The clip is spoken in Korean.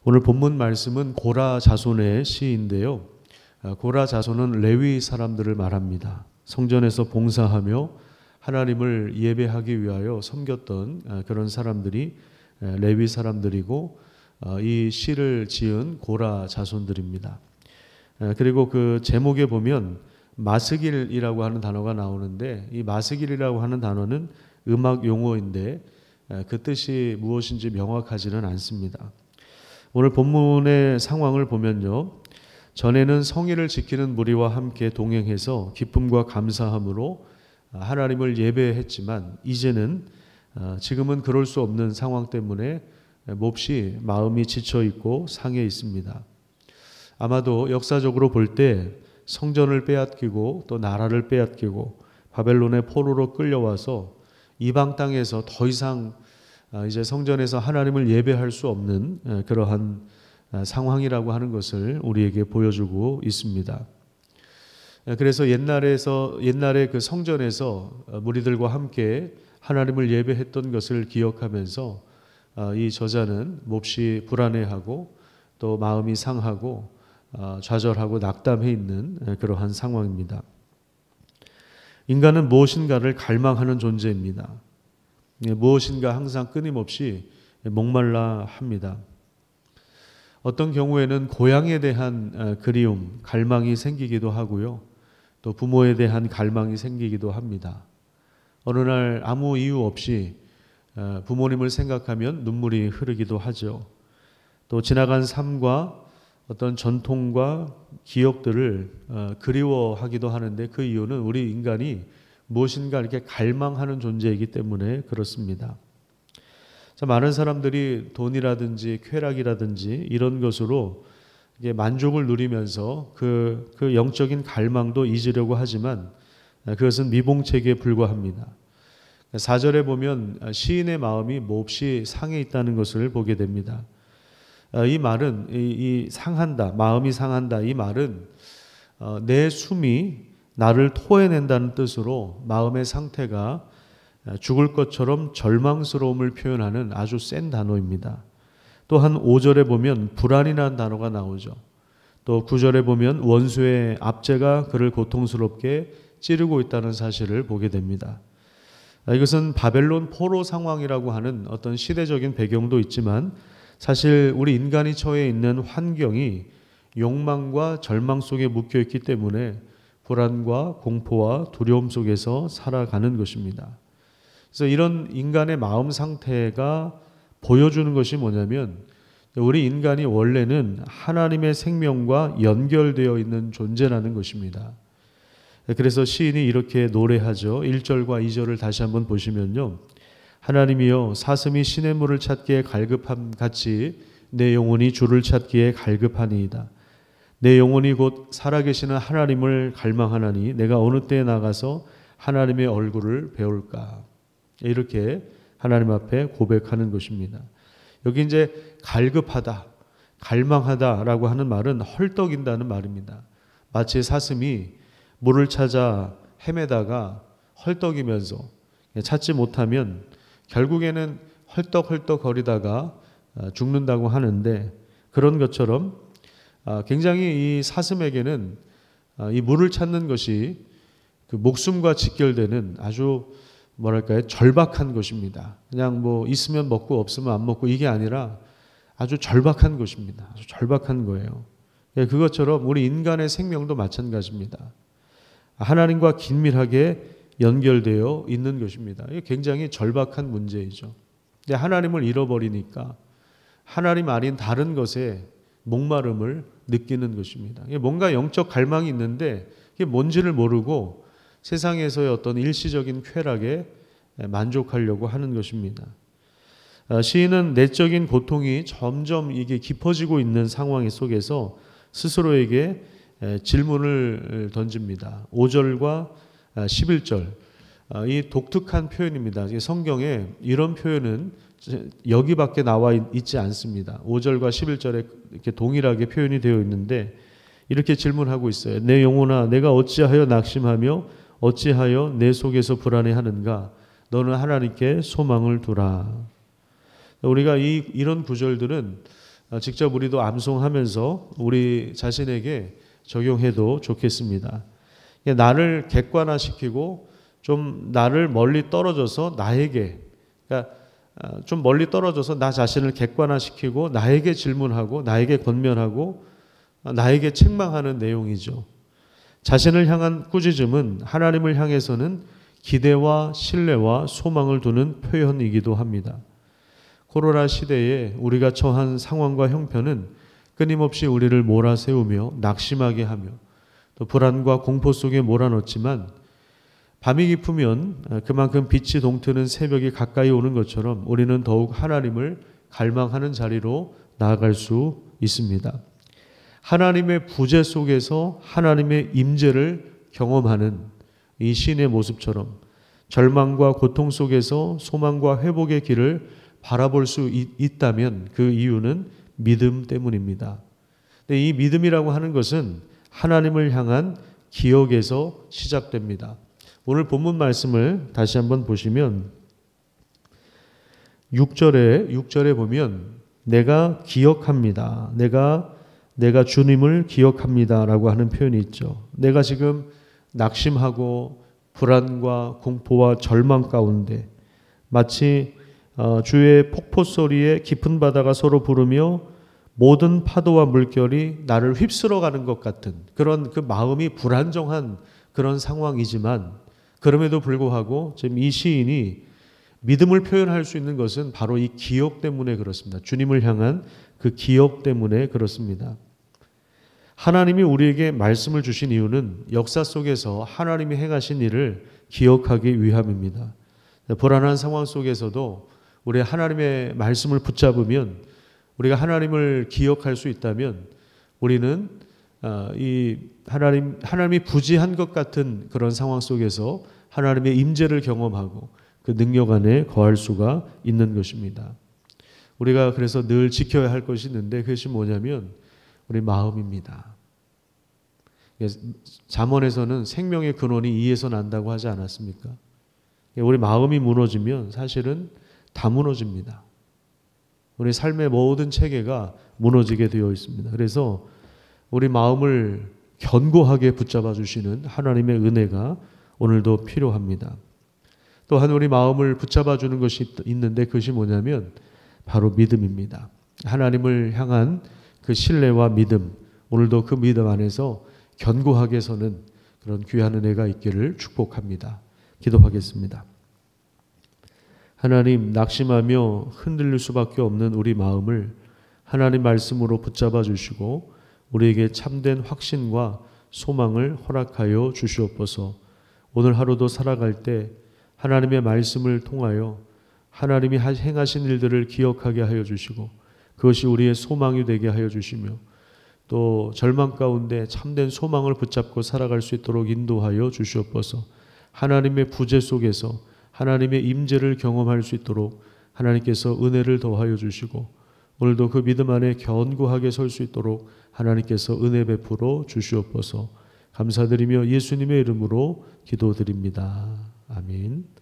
오늘 본문 말씀은 고라 자손의 시인데요. 고라 자손은 레위 사람들을 말합니다. 성전에서 봉사하며 하나님을 예배하기 위하여 섬겼던 그런 사람들이 레위 사람들이고, 이 시를 지은 고라 자손들입니다. 그리고 그 제목에 보면 마스길이라고 하는 단어가 나오는데, 이 마스길이라고 하는 단어는 음악 용어인데 그 뜻이 무엇인지 명확하지는 않습니다. 오늘 본문의 상황을 보면요, 전에는 성의를 지키는 무리와 함께 동행해서 기쁨과 감사함으로 하나님을 예배했지만, 이제는 지금은 그럴 수 없는 상황 때문에 몹시 마음이 지쳐 있고 상해 있습니다. 아마도 역사적으로 볼 때 성전을 빼앗기고 또 나라를 빼앗기고 바벨론의 포로로 끌려와서 이방 땅에서 더 이상 이제 성전에서 하나님을 예배할 수 없는 그러한 상황이라고 하는 것을 우리에게 보여주고 있습니다. 그래서 옛날에 그 성전에서 무리들과 함께 하나님을 예배했던 것을 기억하면서 이 저자는 몹시 불안해하고 또 마음이 상하고 좌절하고 낙담해 있는 그러한 상황입니다. 인간은 무엇인가를 갈망하는 존재입니다. 무엇인가 항상 끊임없이 목말라 합니다. 어떤 경우에는 고향에 대한 그리움, 갈망이 생기기도 하고요. 또 부모에 대한 갈망이 생기기도 합니다. 어느 날 아무 이유 없이 부모님을 생각하면 눈물이 흐르기도 하죠. 또 지나간 삶과 어떤 전통과 기억들을 그리워하기도 하는데, 그 이유는 우리 인간이 무엇인가 이렇게 갈망하는 존재이기 때문에 그렇습니다. 많은 사람들이 돈이라든지 쾌락이라든지 이런 것으로 이제 만족을 누리면서 그 영적인 갈망도 잊으려고 하지만 그것은 미봉책에 불과합니다. 4절에 보면 시인의 마음이 몹시 상해 있다는 것을 보게 됩니다. 이 말은 이 상한다, 마음이 상한다, 이 말은 내 숨이 나를 토해낸다는 뜻으로 마음의 상태가 죽을 것처럼 절망스러움을 표현하는 아주 센 단어입니다. 또한 5절에 보면 불안이라는 단어가 나오죠. 또 9절에 보면 원수의 압제가 그를 고통스럽게 찌르고 있다는 사실을 보게 됩니다. 이것은 바벨론 포로 상황이라고 하는 어떤 시대적인 배경도 있지만, 사실 우리 인간이 처해 있는 환경이 욕망과 절망 속에 묶여 있기 때문에 불안과 공포와 두려움 속에서 살아가는 것입니다. 그래서 이런 인간의 마음 상태가 보여주는 것이 뭐냐면, 우리 인간이 원래는 하나님의 생명과 연결되어 있는 존재라는 것입니다. 그래서 시인이 이렇게 노래하죠. 1절과 2절을 다시 한번 보시면요, 하나님이여 사슴이 시냇물을 찾기에 갈급함 같이 내 영혼이 주를 찾기에 갈급하니이다. 내 영혼이 곧 살아계시는 하나님을 갈망하나니 내가 어느 때에 나가서 하나님의 얼굴을 배울까. 이렇게 하나님 앞에 고백하는 것입니다. 여기 이제 갈급하다, 갈망하다라고 하는 말은 헐떡인다는 말입니다. 마치 사슴이 물을 찾아 헤매다가 헐떡이면서 찾지 못하면 결국에는 헐떡헐떡 거리다가 죽는다고 하는데, 그런 것처럼 굉장히 이 사슴에게는 이 물을 찾는 것이 그 목숨과 직결되는 아주 뭐랄까요, 절박한 것입니다. 그냥 뭐 있으면 먹고 없으면 안 먹고 이게 아니라 아주 절박한 것입니다. 아주 절박한 거예요. 그것처럼 우리 인간의 생명도 마찬가지입니다. 하나님과 긴밀하게 연결되어 있는 것입니다. 이게 굉장히 절박한 문제이죠. 근데 하나님을 잃어버리니까 하나님 아닌 다른 것에 목마름을 느끼는 것입니다. 뭔가 영적 갈망이 있는데 이게 뭔지를 모르고 세상에서의 어떤 일시적인 쾌락에 만족하려고 하는 것입니다. 시인은 내적인 고통이 점점 이게 깊어지고 있는 상황 속에서 스스로에게 질문을 던집니다. 5절과 11절, 이 독특한 표현입니다. 성경에 이런 표현은 여기밖에 나와 있지 않습니다. 5절과 11절에 이렇게 동일하게 표현이 되어 있는데 이렇게 질문하고 있어요. 내 영혼아, 내가 어찌하여 낙심하며 어찌하여 내 속에서 불안해하는가? 너는 하나님께 소망을 두라. 우리가 이런 구절들은 직접 우리도 암송하면서 우리 자신에게 적용해도 좋겠습니다. 나를 객관화시키고 좀 나를 멀리 떨어져서 나에게, 그러니까 좀 멀리 떨어져서 나 자신을 객관화시키고 나에게 질문하고 나에게 권면하고 나에게 책망하는 내용이죠. 자신을 향한 꾸짖음은 하나님을 향해서는 기대와 신뢰와 소망을 두는 표현이기도 합니다. 코로나 시대에 우리가 처한 상황과 형편은 끊임없이 우리를 몰아세우며 낙심하게 하며 또 불안과 공포 속에 몰아넣지만 밤이 깊으면 그만큼 빛이 동트는 새벽이 가까이 오는 것처럼 우리는 더욱 하나님을 갈망하는 자리로 나아갈 수 있습니다. 하나님의 부재 속에서 하나님의 임재를 경험하는 이 시인의 모습처럼 절망과 고통 속에서 소망과 회복의 길을 바라볼 수 있다면 그 이유는 믿음 때문입니다. 근데 이 믿음이라고 하는 것은 하나님을 향한 기억에서 시작됩니다. 오늘 본문 말씀을 다시 한번 보시면 6절에 보면 내가 기억합니다. 내가 주님을 기억합니다라고 하는 표현이 있죠. 내가 지금 낙심하고 불안과 공포와 절망 가운데 마치 주의 폭포 소리에 깊은 바다가 서로 부르며 모든 파도와 물결이 나를 휩쓸어가는 것 같은 그런 그 마음이 불안정한 그런 상황이지만 그럼에도 불구하고 지금 이 시인이 믿음을 표현할 수 있는 것은 바로 이 기억 때문에 그렇습니다. 주님을 향한 그 기억 때문에 그렇습니다. 하나님이 우리에게 말씀을 주신 이유는 역사 속에서 하나님이 행하신 일을 기억하기 위함입니다. 불안한 상황 속에서도 우리 하나님의 말씀을 붙잡으면 우리가 하나님을 기억할 수 있다면 우리는 이 하나님이 부지한 것 같은 그런 상황 속에서 하나님의 임재를 경험하고 그 능력 안에 거할 수가 있는 것입니다. 우리가 그래서 늘 지켜야 할 것이 있는데 그것이 뭐냐면 우리 마음입니다. 잠언에서는 생명의 근원이 이에서 난다고 하지 않았습니까? 우리 마음이 무너지면 사실은 다 무너집니다. 우리 삶의 모든 체계가 무너지게 되어 있습니다. 그래서 우리 마음을 견고하게 붙잡아 주시는 하나님의 은혜가 오늘도 필요합니다. 또한 우리 마음을 붙잡아 주는 것이 있는데 그것이 뭐냐면 바로 믿음입니다. 하나님을 향한 그 신뢰와 믿음, 오늘도 그 믿음 안에서 견고하게 서는 그런 귀한 은혜가 있기를 축복합니다. 기도하겠습니다. 하나님, 낙심하며 흔들릴 수밖에 없는 우리 마음을 하나님 말씀으로 붙잡아 주시고 우리에게 참된 확신과 소망을 허락하여 주시옵소서. 오늘 하루도 살아갈 때 하나님의 말씀을 통하여 하나님이 행하신 일들을 기억하게 하여 주시고 그것이 우리의 소망이 되게 하여 주시며 또 절망 가운데 참된 소망을 붙잡고 살아갈 수 있도록 인도하여 주시옵소서. 하나님의 부재 속에서 하나님의 임재를 경험할 수 있도록 하나님께서 은혜를 더하여 주시고 오늘도 그 믿음 안에 견고하게 설 수 있도록 하나님께서 은혜 베풀어 주시옵소서. 감사드리며 예수님의 이름으로 기도드립니다. 아멘.